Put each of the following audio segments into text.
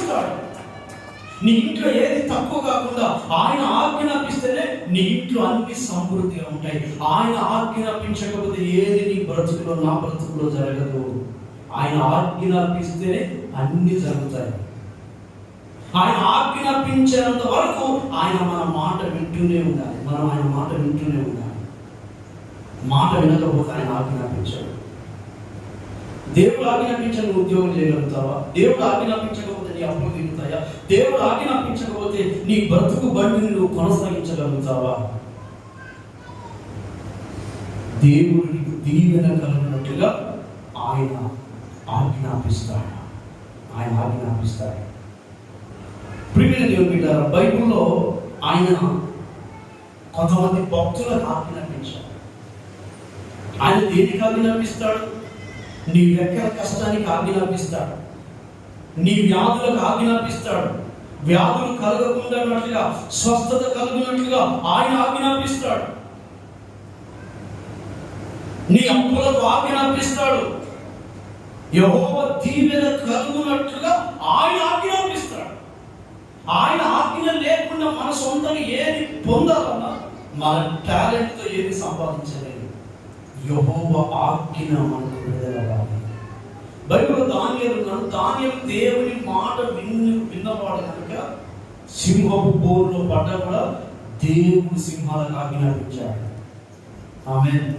ఆజ్ఞాపిస్తాడు. నీ ఇంట్లో ఏది తక్కువ కాకుండా ఆయన ఆజ్ఞాపిస్తేనే నీ ఇంట్లో అన్ని సమృద్ధిగా ఉంటాయి. ఆయన ఆజ్ఞాపించకపోతే ఏది నీ బ్రతుకులో నా బ్రతుకులో జరగదు. ఆయన ఆజ్ఞాపిస్తేనే అన్ని జరుగుతాయి. ఆయన ఆజ్ఞాపించేంత వరకు ఆయన మన మాట వింటూనే ఉండాలి. మనం ఆయన మాట వింటూనే ఉండాలి. మాట వినకపోతే ఆయన ఆజ్ఞాపించాడు. దేవుడు ఆజ్ఞాపించని నువ్వు ఉద్యోగం చేయగలుగుతావా? దేవుడు ఆజ్ఞాపించకపోతే నీ అప్పులు తీరుతాయా? దేవుడు ఆజ్ఞాపించకపోతే నీ బ్రతుకు బండిని నువ్వు కొనసాగించగలుగుతావా? దేవుడు నీకు దీవెన కలిగినట్టుగా ఆయన ఆజ్ఞాపిస్తాడు. ఆయన ఆజ్ఞాపిస్తాడు. ప్రియమైన దేవుని బిడ్డలారా, బైబిల్లో ఆయన కొంతమంది భక్తులకు ఆజ్ఞాపించాడు. ఆయన దేనికి ఆజ్ఞాపిస్తాడు? నీ రెక్కల కష్టానికి ఆజ్ఞాపిస్తాడు. నీ వ్యాధులకు ఆజ్ఞాపిస్తాడు. వ్యాధులు కలగకుండానట్లుగా, స్వస్థత కలుగునట్లుగా ఆయన ఆజ్ఞాపిస్తాడు. నీ అప్పులకు ఆజ్ఞాపిస్తాడు. యెహోవా దీవెన కలుగునట్లుగా ఆయన ఆజ్ఞాపిస్తాడు. ఆయన ఆజ్ఞ లేకుండా మన సొంతంగా ఏది పొందాలన్నా మన టాలెంట్తో ఏది సంపాదించలేదు. యెహోవా ఆజ్ఞ మనకు విడుదలవ్వాలి. బైబిల్లో దానియేలు దేవుని మాట విన్నవాడు కనుక సింహపు బోరులో పడ్డ కూడా దేవుడు సింహాలకు ఆజ్ఞాపించాడు. ఆమేన్.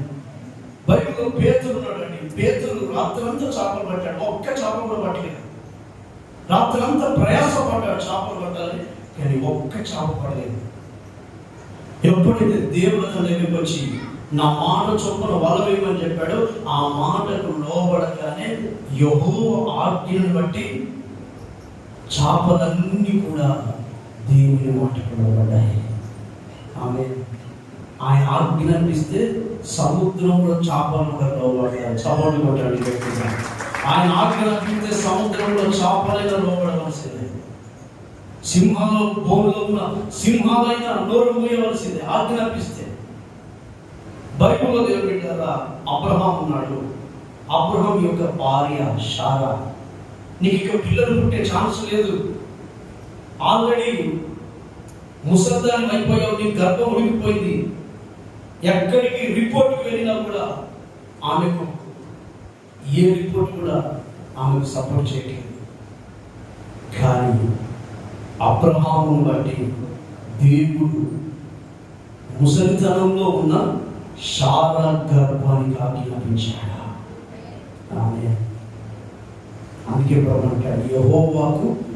బైబిల్లో పేతురు ఉన్నాడండి. పేతురు రాత్రంతా చేపలు పట్టాడు. ఒక్క చేప కూడా పట్టలేదు. రాత్రంతా ప్రయాసపడ్డాడు చేపలు పట్టాలని, కానీ ఒక్క చేప పడలేదు. ఎప్పుడైతే దేవుడు తన దగ్గరికి వచ్చి నా మాట చొప్పున వల వేయమని చెప్పాడు, ఆ మాటకు లోబడగానే యెహోవా ఆజ్ఞను బట్టి చేపలన్నీ కూడా దేవుని మాటకు లోబడ్డాయి. ఆమేన్. ఆయన ఆజ్ఞాపిస్తే సముద్రంలో చేపలు కూడా లోబడతాయి. చేపలు కొట్టాడు వ్యక్తిగా. ఆయన ఆజ్ఞాపిస్తే సముద్రంలో చేపలైనా లోబడవలసిందే. సింహాల బోన్లో ఉన్న సింహాలైనా నోరు మూయవలసిందే ఆజ్ఞాపిస్తే. బైబిల్లో దేవుని బిడ్డలారా, అబ్రహాం ఉన్నాడు. అబ్రహాం యొక్క భార్య శారా. నీకు ఇక పిల్లలు పుట్టే ఛాన్స్ లేదు. ఆల్రెడీ ముసల్దానం అయిపోయావు. నీ గర్భం ఉడికిపోయింది. ఎక్కడికి రిపోర్ట్కి వెళ్ళినా కూడా ఆమెకు ఏ రిపోర్ట్ కూడా ఆమెకు సపోర్ట్ చేయట్లేదు. కానీ అబ్రహామును బట్టి దేవుడు ముసలితనంలో ఉన్న శారా గర్భానికి ఆజ్ఞాపించాడు. ఆమేన్. అందుకే ప్రభు అంటాడు, యెహోవాకు